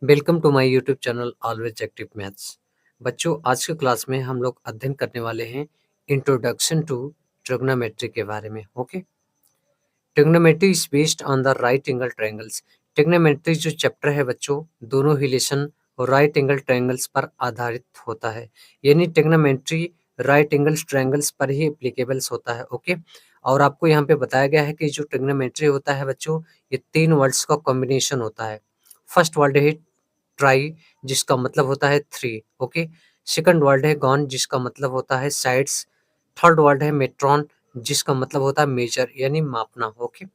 Welcome to my YouTube channel always active maths. बच्चों, आज के क्लास में हम लोग अध्ययन करने वाले हैं इंट्रोडक्शन टू ट्रिग्नोमेट्री के बारे में। Okay, trigonometry is based on the right angle triangles. Trigonometry जो चैप्टर है बच्चों, दोनों रिलेशन और राइट एंगल ट्रायंगल्स पर आधारित होता है। यानी ट्रिग्नोमेट्री राइट एंगल्स ट्रायंगल्स पर ही एप्लीकेबल्स होता है। ओके, और आपको यहाँ पे बताया गया है कि जो ट्रिग्नोमेट्री होता है बच्चों, ये तीन वर्ड्स का कॉम्बिनेशन होता है। फर्स्ट वर्ड है ट्राई, जिसका मतलब होता है थ्री। ओके, सेकंड वर्ड है गॉन, जिसका मतलब होता है साइड्स। थर्ड वर्ड है मेट्रॉन, जिसका मतलब होता है मेजर यानी मापना। ओके,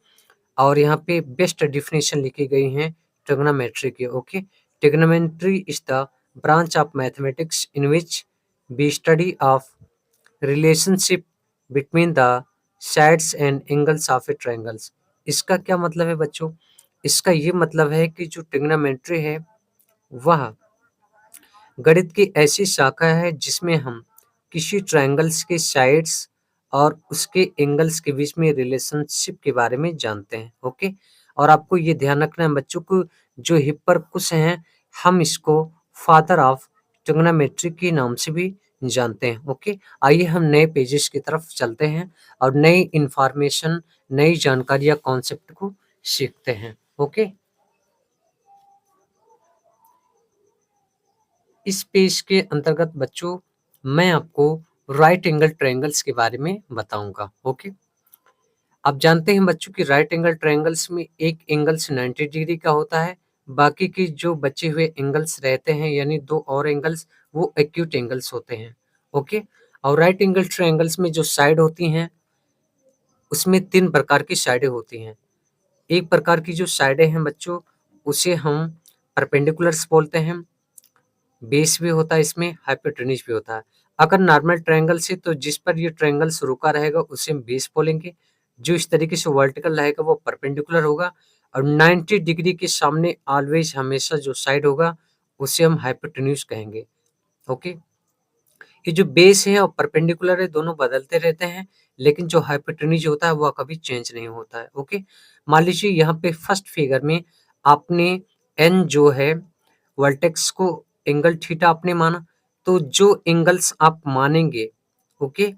और यहाँ पे बेस्ट डिफिनेशन लिखी गई है ट्रिग्नोमेट्री की। Okay, trigonometry is the branch of mathematics in which we study of relationship between the sides and angles of a triangles. इसका क्या मतलब है बच्चों? इसका ये मतलब है कि जो ट्रिग्नोमेट्री है वह गणित की ऐसी शाखा है जिसमें हम किसी ट्रायंगल्स के साइड्स और उसके एंगल्स के बीच में रिलेशनशिप के बारे में जानते हैं। ओके, और आपको ये ध्यान रखना है बच्चों को, जो हिप्परकुस हैं हम इसको फादर ऑफ ट्रिग्नोमेट्री के नाम से भी जानते हैं। ओके, आइए हम नए पेजेस की तरफ चलते हैं और नई इंफॉर्मेशन, नई जानकारी या कॉन्सेप्ट को सीखते हैं। ओके, इस पेज के अंतर्गत बच्चों मैं आपको राइट एंगल ट्रायंगल्स के बारे में बताऊंगा। ओके, आप जानते हैं बच्चों कि राइट एंगल ट्रायंगल्स में एक एंगल्स 90 डिग्री का होता है, बाकी के जो बचे हुए एंगल्स रहते हैं यानी दो और एंगल्स, वो एक्यूट एंगल्स होते हैं। ओके, और राइट एंगल ट्रायंगल्स में जो साइड होती हैं उसमें तीन प्रकार की साइडें होती हैं। एक प्रकार की जो साइडें हैं बच्चों, उसे हम परपेंडिकुलर्स बोलते हैं। बेस भी होता है, इसमें हाइपोटेन्यूज भी होता है। अगर नॉर्मल ट्रायंगल से, तो जिस पर ये ट्रायंगल रुका रहेगा उसे हम बेस बोलेंगे। जो इस तरीके से वर्टिकल रहेगा वो परपेंडिकुलर होगा। और 90 डिग्री के सामने ऑलवेज हमेशा जो साइड होगा उसे हम हाइपोटेन्यूज कहेंगे। ओके, ये जो बेस है और परपेंडिकुलर है दोनों बदलते रहते हैं, लेकिन जो हाइपोटेन्यूज होता है वह कभी चेंज नहीं होता है। ओके, मान लीजिए यहाँ पे फर्स्ट फिगर में आपने एन जो है वर्टेक्स को एंगल थीटा आपने माना, तो जो एंगल्स आप मानेंगे, ओके,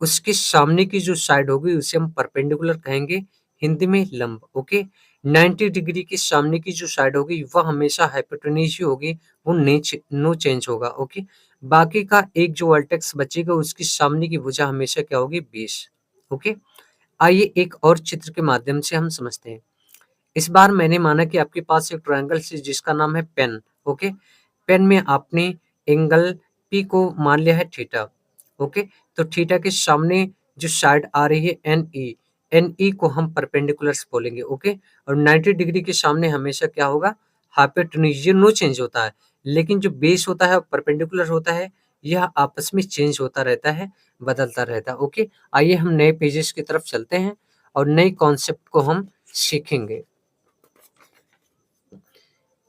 उसके सामने की जो साइड होगी उसे हम परपेंडिकुलर कहेंगे, हिंदी में लंब। ओके, 90 डिग्री के सामने की जो साइड होगी वह हमेशा हाइपोटेन्यूज ही होगी, वो नो चेंज होगा। ओके, बाकी का एक जो वर्टेक्स बचेगा उसकी सामने की भुजा हमेशा क्या होगी? बेस। ओके, आइए एक और चित्र के माध्यम से हम समझते हैं। इस बार मैंने माना कि आपके पास एक ट्रायंगल है जिसका नाम है पेन। ओके, पेन में आपने एंगल पी को मान लिया है थीटा। ओके, तो थीटा के सामने जो साइड आ रही है एन ई को हम परपेंडिकुलर्स बोलेंगे। ओके, और 90 डिग्री के सामने हमेशा क्या होगा? हाइपोटेन्यूज। ये नो चेंज होता है, लेकिन जो बेस होता है परपेंडिकुलर होता है, यह आपस में चेंज होता रहता है, बदलता रहता है। ओके, आइए हम नए पेजेस की तरफ चलते हैं और नए कॉन्सेप्ट को हम सीखेंगे।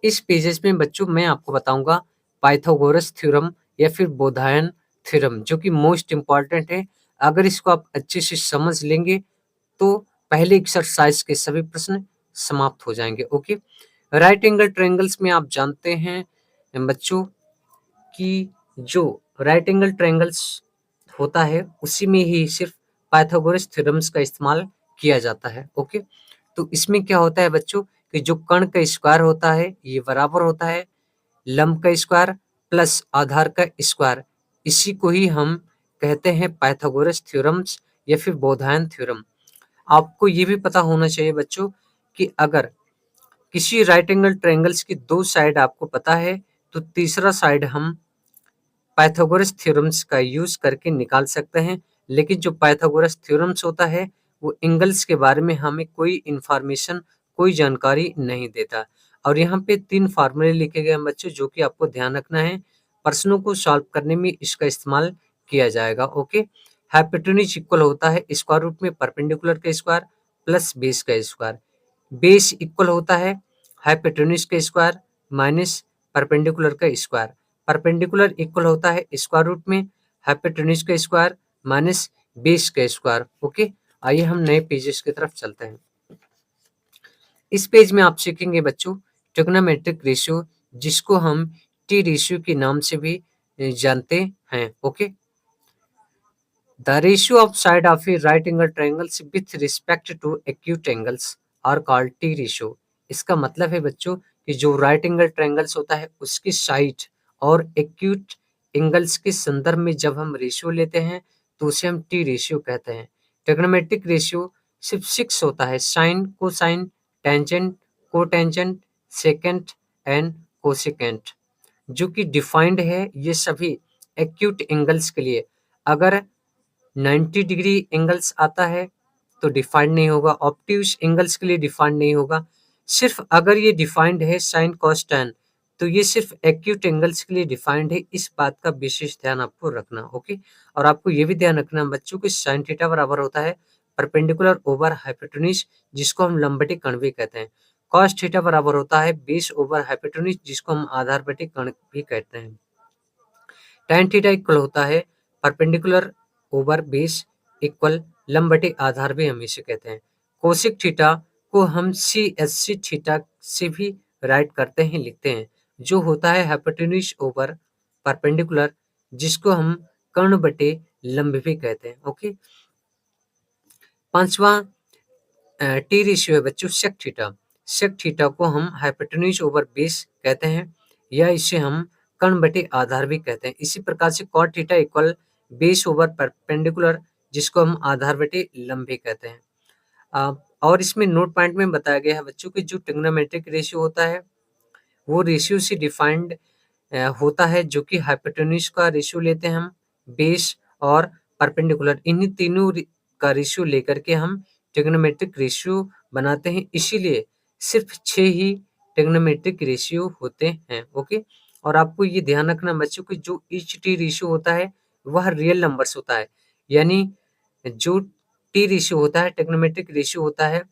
इस पेजेस में बच्चों मैं आपको बताऊंगा पाइथागोरस थ्योरम या फिर बोधायन थ्योरम, जो कि मोस्ट इंपॉर्टेंट है। अगर इसको आप अच्छे से समझ लेंगे तो पहले एक्सरसाइज के सभी प्रश्न समाप्त हो जाएंगे। ओके, राइट एंगल ट्रायंगल्स में आप जानते हैं बच्चों कि जो राइट एंगल ट्रायंगल्स होता है उसी में ही सिर्फ पाइथागोरस थ्योरम्स का इस्तेमाल किया जाता है। ओके, तो इसमें क्या होता है बच्चों कि जो कर्ण का स्क्वायर होता है ये बराबर होता है लंब का स्क्वायर प्लस आधार का स्क्वायर। इसी को ही हम कहते हैं पाइथागोरस थ्योरम्स या फिर बोधायन थ्योरम। आपको ये भी पता होना चाहिए बच्चों कि अगर किसी राइट एंगल ट्रायंगल्स की दो साइड आपको पता है, तो तीसरा साइड हम पाइथागोरस थ्योरम्स का यूज करके निकाल सकते हैं। लेकिन जो पाइथागोरस थ्योरम्स होता है वो एंगल्स के बारे में हमें कोई इंफॉर्मेशन, कोई जानकारी नहीं देता। और यहाँ पे तीन फार्मूले लिखे गए हैं बच्चों, जो कि आपको ध्यान रखना है, प्रश्नों को सॉल्व करने में इसका इस्तेमाल किया जाएगा। ओके, हाइपोटेन्यूज इक्वल होता है स्क्वायर रूट में परपेंडिकुलर का स्क्वायर प्लस बेस का स्क्वायर। बेस इक्वल होता है हाइपोटेन्यूज का स्क्वायर माइनस परपेंडिकुलर का स्क्वायर। परपेंडिकुलर इक्वल होता है स्क्वायर रूट में हाइपोटेन्यूज का स्क्वायर माइनस बेस का स्क्वायर। ओके, आइए हम नए पेजेस की तरफ चलते हैं। इस पेज में आप सीखेंगे बच्चों ट्रिग्नोमेट्रिक रेशियो, जिसको हम टी रेशियो के नाम से भी जानते हैं। Okay, the ratio of side of a right angle triangles with respect to acute angles are called T ratio. इसका मतलब है बच्चों कि जो राइट एंगल ट्रायंगल्स होता है उसकी साइड और एक्यूट एंगल्स के संदर्भ में जब हम रेशियो लेते हैं तो उसे हम टी रेशियो कहते हैं। ट्रिग्नोमेट्रिक रेशियो सिर्फ 6 होता है, sine, cosine, tangent, cotangent, secant and cosecant, जो कि डिफाइंड है ये सभी एक्यूट एंगल्स के लिए। अगर 90 डिग्री एंगल्स आता है तो डिफाइंड नहीं होगा, ऑब्ट्यूज एंगल्स के लिए डिफाइंड नहीं होगा। सिर्फ अगर ये डिफाइंड है साइन कॉस टैन तो ये सिर्फ एक्यूट एंगल्स के लिए डिफाइंड है। इस बात का विशेष ध्यान आपको रखना। ओके, और आपको ये भी ध्यान रखना बच्चों कि साइन थीटा बराबर होता है परपेंडिकुलर ओवर हाइपोटेन्यूज, जिसको हम लंबटी कर्ण भी कहते हैं। कॉस थीटा बराबर होता है बेस ओवर हाइपोटेन्यूज, जिसको हम आधार बटे कर्ण भी कहते हैं। tan थीटा इक्वल होता है परपेंडिकुलर ओवर बेस इक्वल लंब बटे आधार भी हम इसे कहते हैं। कोसिक थीटा को हम सी एस सी थीटा से भी राइट करते हैं, लिखते हैं, जो होता है हाइपोटेन्यूज ओवर परपेंडिकुलर, जिसको हम कर्ण बटे लंब भी कहते हैं। ओके, पांचवा टी रेशियो है बच्चों सेक थीटा। सेक थीटा को हम हाइपोटेन्यूज ओवर बेस कहते हैं या इसे हम कर्ण बटे आधार भी कहते हैं। इसी प्रकार से cot theta equal base over perpendicular, जिसको हम आधार बटे लंब भी कहते हैं। और इसमें नोट पॉइंट में बताया गया है बच्चों कि जो ट्रिग्नोमेट्रिक रेशियो होता है वो रेशियो से डिफाइंड होता है, जो कि हाइपोटेन्यूज का रेशियो लेते हैं हम, बेस और परपेंडिकुलर, इन्हीं तीनों का रेशियो लेकर के हम ट्रिग्नोमेट्रिक रेशियो बनाते हैं। इसीलिए सिर्फ 6 ही ट्रिग्नोमेट्रिक रेशियो होते हैं। ओके, और आपको ये ध्यान रखना बच्चों कि जो ईच टी रेशियो होता है वह रियल नंबर्स होता है, यानी जो टी रेशियो होता है ट्रिग्नोमेट्रिक रेशियो होता है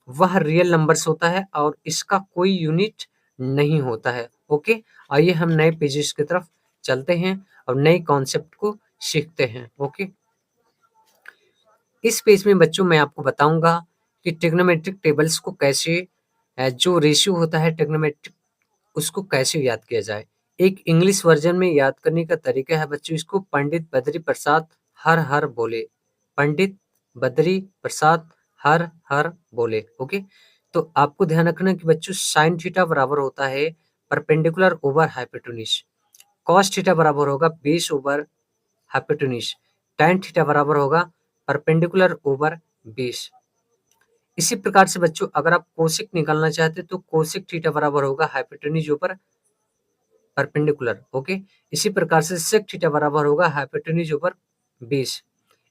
वह रियल नंबर्स होता है और इसका कोई यूनिट नहीं होता है। ओके, आइए हम नए पेजेस की तरफ चलते हैं और नए कॉन्सेप्ट को सीखते हैं। ओके, इस पेज में बच्चों मैं आपको बताऊंगा कि ट्रिग्नोमेट्रिक टेबल्स को कैसे जो रेशियो होता है ट्रिग्नोमेट्रिक उसको कैसे याद किया जाए। एक इंग्लिश वर्जन में याद करने का तरीका है बच्चों, इसको पंडित बद्री प्रसाद हर हर बोले, पंडित बद्री प्रसाद हर हर बोले। ओके, तो आपको ध्यान रखना कि बच्चों साइन थीटा बराबर होता है perpendicular over hypotenuse, cos theta बराबर होगा base over hypotenuse, tan theta बराबर होगा परपेंडिकुलर ओवर बेस। इसी प्रकार से बच्चों अगर आप कोसिक निकालना चाहते हैं तो कोसिक थीटा बराबर होगा हाइपोटेन्यूज ओवर परपेंडिकुलर। ओके, इसी प्रकार से सेक थीटा बराबर होगा हाइपोटेन्यूज ओवर बेस।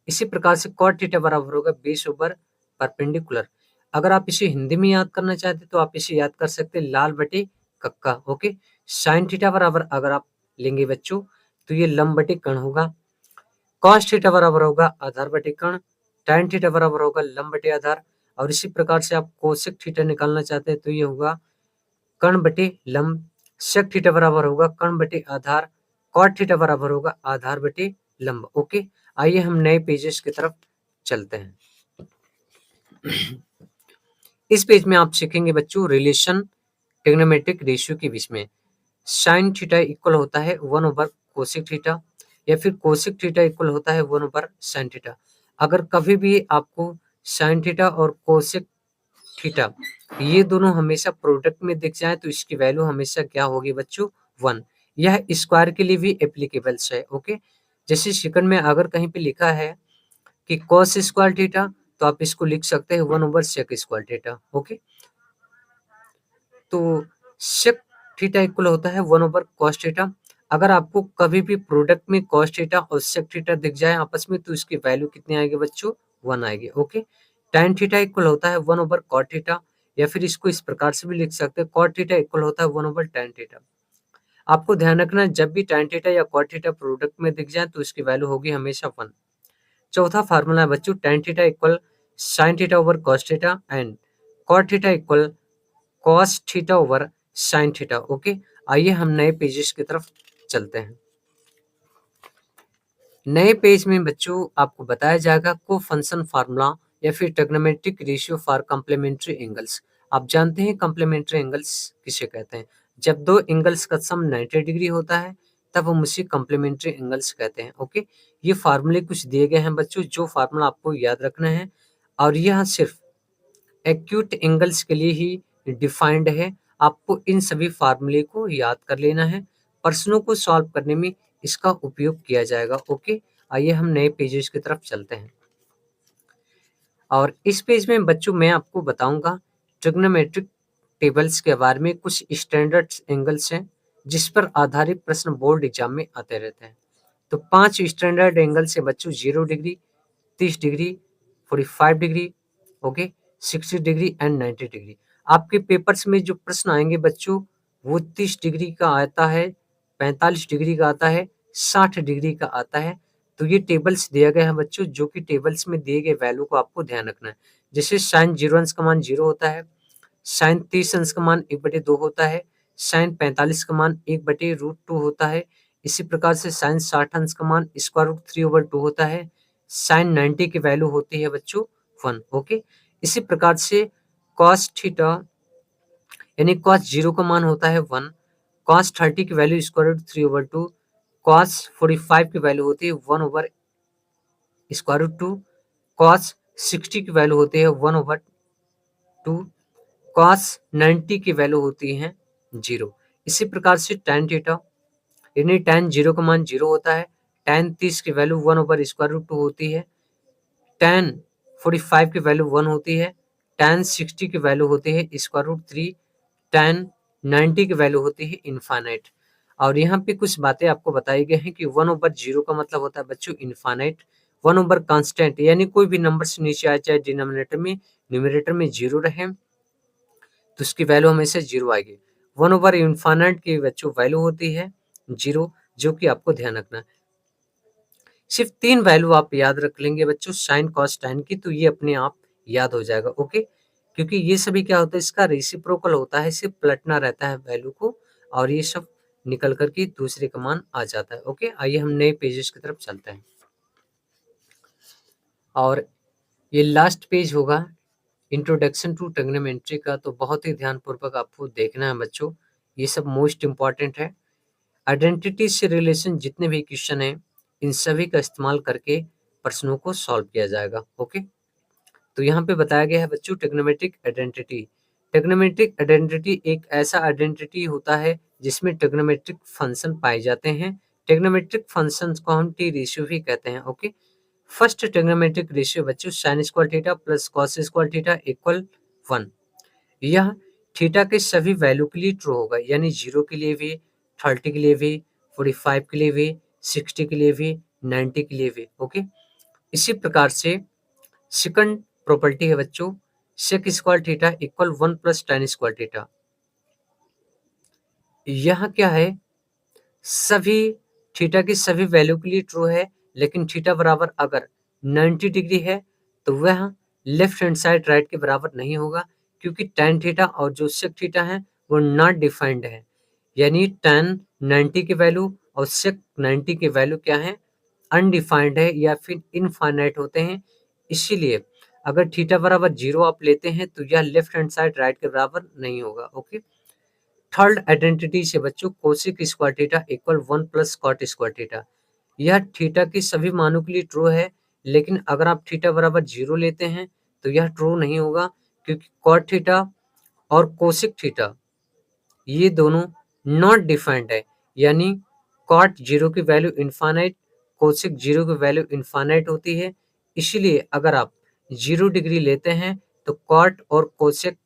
इसी प्रकार से कॉट थीटा बराबर होगा बेस ओवर परपेंडिकुलर। अगर आप इसे हिंदी में याद करना चाहते तो आप इसे याद कर सकते हैं लाल बटे कक्का। ओके, साइन थीटा बराबर अगर आप लेंगे बच्चों तो ये लंब बटे कर्ण होगा, कॉस थीटा बराबर होगा आधार बटे कर्ण, tan थीटा बराबर होगा लंब बटे आधार, और इसी प्रकार से आप कोसेक थीटा निकालना चाहते हैं तो ये होगा कर्ण बटे लंब, सेक थीटा बराबर होगा कर्ण बटे आधार, कॉट थीटा बराबर होगा आधार बटे लंब। ओके, आइए हम नए पेजेस की तरफ चलते हैं। इस पेज में आप सीखेंगे बच्चों रिलेशन ट्रिग्नोमेट्रिक रेशियो के बीच में। साइन थीटा इक्वल होता है 1 ओवर कोसिक थीटा या फिर कोसिक थीटा इक्वल होता है 1 ओवर साइन थीटा। अगर कभी भी आपको साइन थीटा और कोसिक थीटा ये दोनों हमेशा प्रोडक्ट में दिख जाए तो इसकी वैल्यू हमेशा क्या होगी बच्चों 1। यह स्क्वायर के लिए भी एप्लीकेबल्स है। ओके, जैसे सेकंड में अगर कहीं पे लिखा है कि कॉस स्क्वायर थीटा तो आप इसको लिख सकते हैं 1 over sec square theta. Okay, तो सेक थीटा इक्वल होता है 1 ओवर कॉस थीटा। अगर आपको कभी भी प्रोडक्ट में कॉस थीटा और सेक थीटा दिख जाए आपस में तो इसकी वैल्यू कितनी आएगी बच्चों 1 आएगी। ओके, tan थीटा इक्वल होता है 1 ओवर कॉट थीटा या फिर इसको इस प्रकार से भी लिख सकते हैं कॉट थीटा इक्वल होता है 1 ओवर tan थीटा। आपको ध्यान रखना जब भी tan थीटा या कॉट थीटा प्रोडक्ट में दिख जाए तो इसकी वैल्यू होगी हमेशा 1। चौथा फार्मूला है बच्चों tan theta equal sine theta over cos theta and cot theta equal cos theta over sine theta. Okay, आइए हम नए पेजेस की तरफ चलते हैं। नए पेज में बच्चों आपको बताया जाएगा को फंक्शन फार्मूला या फिर trigonometric ratio for complementary angles. आप जानते हैं कॉम्प्लीमेंट्री एंगल्स किसे कहते हैं। जब दो एंगल्स का सम 90 डिग्री होता है तब हम उसे कॉम्प्लीमेंट्री एंगल्स कहते हैं। ओके, ये फार्मूले कुछ दिए गए हैं बच्चों, जो फार्मूला आपको याद रखना है, और यह सिर्फ एक्यूट एंगल्स के लिए ही डिफाइंड है। आपको इन सभी फार्मूले को याद कर लेना है, प्रश्नों को सॉल्व करने में इसका उपयोग किया जाएगा। ओके, आइए हम नए पेजेस की तरफ चलते हैं। और इस पेज में बच्चों मैं आपको बताऊंगा ट्रिग्नोमेट्रिक टेबल्स के बारे में। कुछ स्टैंडर्ड एंगल्स हैं जिस पर आधारित प्रश्न बोर्ड एग्जाम में आते रहते हैं। तो 5 स्टैंडर्ड एंगल से बच्चों 0 degree, 30 degree, 45 degree, okay, 60 degree and 90 degree. आपके पेपर्स में जो प्रश्न आएंगे बच्चों वो 30 डिग्री का आता है, 45 डिग्री का आता है, 60 डिग्री का आता है। तो ये टेबल्स दिया गया है बच्चों, जो कि टेबल्स में दिए गए वैल्यू को आपको ध्यान रखना है। जैसे साइन 0 अंश का मान 0 होता है, साइन 30 अंश का मान 1/2 होता है, साइन 45 का मान 1/√2 होता है। इसी प्रकार से साइन 60 अंश का मान √3/2 होता है। साइन 90 की वैल्यू होती है बच्चों 1। ओके, इसी प्रकार से कॉस थीटा यानी कॉस 0 का मान होता है 1, कॉस 30 की वैल्यू √3/2, कॉस 45 की वैल्यू होती है 1/√2, कॉस 60 की वैल्यू होती है 1/2, कॉस 90 की वैल्यू होती है 0। इसी प्रकार से tan थीटा यानी tan 0 का मान 0 होता है, tan 30 की वैल्यू 1/√2 होती है, tan 45 की वैल्यू 1 होती है, tan 60 की वैल्यू होती है √3, tan 90 की वैल्यू होती है इनफाइनाइट। और यहाँ पे कुछ बातें आपको बताई गई हैं कि 1/0 का मतलब होता है बच्चों इनफाइनाइट, 1 कांस्टेंट यानी कोई भी नंबर से नीचे आए चाहे डिनोमिनेटर में न्यूमरेटर में 0 रहे तो उसकी वैल्यू हमेशा 0 आएगी। 1/इनफाइनाइट की बच्चों वैल्यू होती है 0, जो कि आपको ध्यान रखना है। सिर्फ 3 वैल्यू आप याद रख लेंगे बच्चों साइन कॉस टैन की, तो ये अपने आप याद हो जाएगा। ओके, क्योंकि ये सभी क्या होता है, इसका रेसिप्रोकल होता है, सिर्फ पलटना रहता है वैल्यू को और ये सब निकल करके दूसरे का मान आ जाता है। ओके, आइए हम नए पेजेस की तरफ चलते हैं। और ये लास्ट पेज होगा इंट्रोडक्शन टू ट्रिग्नोमेट्री का, तो बहुत ही ध्यानपूर्वक आपको देखना है बच्चों, ये सब मोस्ट इम्पॉर्टेंट है। आइडेंटिटी से रिलेशन जितने भी क्वेश्चन हैं इन सभी का इस्तेमाल करके प्रश्नों को सॉल्व किया जाएगा। ओके, तो यहाँ पे बताया गया है बच्चों ट्रिग्नोमेट्रिक आइडेंटिटी। ट्रिग्नोमेट्रिक आइडेंटिटी एक ऐसा आइडेंटिटी होता है जिसमें ट्रिग्नोमेट्रिक फंक्शन पाए जाते हैं। ट्रिग्नोमेट्रिक फंक्शंस को हम टी रेशियो भी कहते हैं। ओके, फर्स्ट ट्रिग्नोमेट्रिक रेशियो बच्चों sine square theta plus cos square theta equal 1। यह थीटा के सभी वैल्यू के लिए ट्रू होगा, यानी 0 के लिए भी, 30 के लिए भी, 45 के लिए भी, 60 के लिए भी, 90 के लिए भी। ओके, इसी प्रकार से सेकंड प्रॉपर्टी है बच्चों sec square theta equal 1 plus tan square theta. यह क्या है, सभी थीटा की सभी वैल्यू के लिए ट्रू है, लेकिन थीटा बराबर अगर 90 डिग्री है तो वह लेफ्ट हैंड साइड राइट के बराबर नहीं होगा, क्योंकि tan थीटा और जो सेक थीटा है वो नॉट डिफाइंड है, यानी tan 90 की वैल्यू और सेक 90 की वैल्यू क्या है, अनडिफाइंड है या फिर इनफाइनाइट होते हैं। इसीलिए अगर थीटा बराबर 0 आप लेते हैं तो यह लेफ्ट हैंड साइड राइट के बराबर नहीं होगा। ओके, थर्ड आइडेंटिटी से बच्चों cosec square theta equal 1 plus cot square theta. यह थीटा की सभी मानों के लिए ट्रू है, लेकिन अगर आप थीटा बराबर 0 लेते हैं तो यह ट्रू नहीं होगा, क्योंकि कॉट थीटा और कोसेक थीटा ये दोनों नॉट डिफाइंड है, यानी कॉट 0 की वैल्यू इनफाइनाइट, कोसेक 0 की वैल्यू इनफाइनाइट होती है। इसीलिए अगर आप 0 डिग्री लेते हैं तो कॉट और कोसेक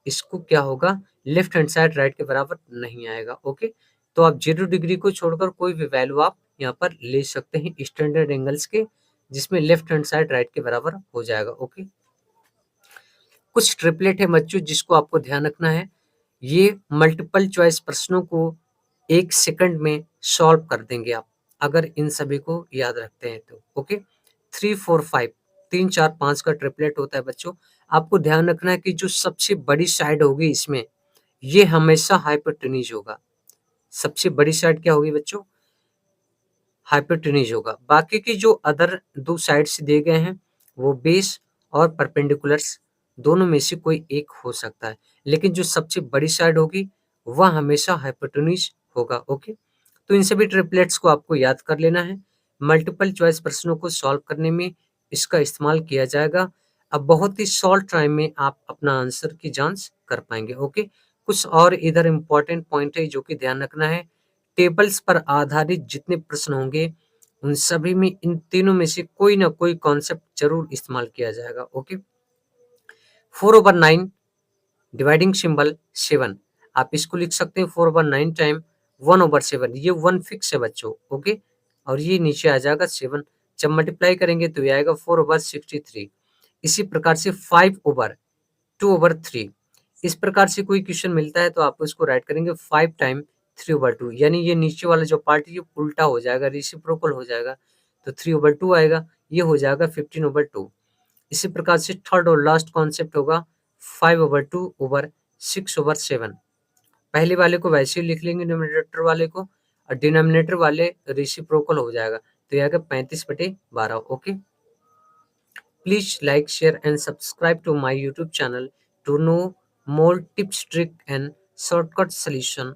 इसको क्या होगा, लेफ्ट हैंड साइड राइट के बराबर नहीं आएगा। ओके, तो आप 0 डिग्री को छोड़कर कोई भी वैल्यू आप यहाँ पर ले सकते हैं स्टैंडर्ड एंगल्स के, जिसमें लेफ्ट हैंड साइड राइट के बराबर हो जाएगा। ओके, कुछ ट्रिपलेट है बच्चों जिसको आपको ध्यान रखना है, ये मल्टीपल चॉइस प्रश्नों को 1 सेकंड में सॉल्व कर देंगे आप, अगर इन सभी को याद रखते हैं तो। ओके, 3 4 5 3 4 5 का ट्रिपलेट होता है बच्चों। आपको ध्यान रखना है कि जो सबसे बड़ी साइड होगी इसमें ये हमेशा हाइपोटेन्यूज होगा। सबसे बड़ी साइड क्या होगी बच्चों, हाइपोटेन्यूज होगा। बाकी की जो अदर 2 साइड्स दिए गए हैं वो बेस और परपेंडिकुलर्स दोनों में से कोई एक हो सकता है, लेकिन जो सबसे बड़ी साइड होगी वह हमेशा हाइपोटेन्यूज होगा। ओके, तो इन सभी ट्रिपलेट्स को आपको याद कर लेना है। मल्टीपल चॉइस प्रश्नों को सॉल्व करने में इसका इस्तेमाल किया जाएगा। अब बहुत ही शॉर्ट टाइम में आप अपना आंसर की जांच कर पाएंगे। ओके, कुछ और इधर इम्पोर्टेंट पॉइंट है जो कि ध्यान रखना है। टेबल्स पर आधारित जितने प्रश्न होंगे उन सभी में इन तीनों में से कोई ना कोई कॉन्सेप्ट जरूर इस्तेमाल किया जाएगा। ओके, 4/9 डिवाइडिंग सिंबल 7, आप इसको लिख सकते हैं 4/9 टाइम 1/7, ये 1 फिक्स है बच्चों। ओके, और ये नीचे आ जाएगा 7, जब मल्टीप्लाई करेंगे तो ये आएगा 4/63। इसी प्रकार से 5/2/3, इस प्रकार से कोई क्वेश्चन मिलता है तो आप उसको राइट करेंगे 5 टाइम 3/2, यानी ये नीचे वाला जो पार्ट है ये उल्टा हो जाएगा, रेसिप्रोकल हो जाएगा, तो 3/2 आएगा, ये हो जाएगा 15/2। इसी प्रकार से थर्ड और लास्ट कॉन्सेप्ट होगा 5/2/6/7। पहले वाले को वैसे ही लिख लेंगे न्यूमरेटर वाले को, और डिनोमिनेटर वाले रेसिप्रोकल हो जाएगा, तो ये आएगा 35/12। Okay, please like, share and subscribe to my YouTube channel to know more tips, trick and shortcut solution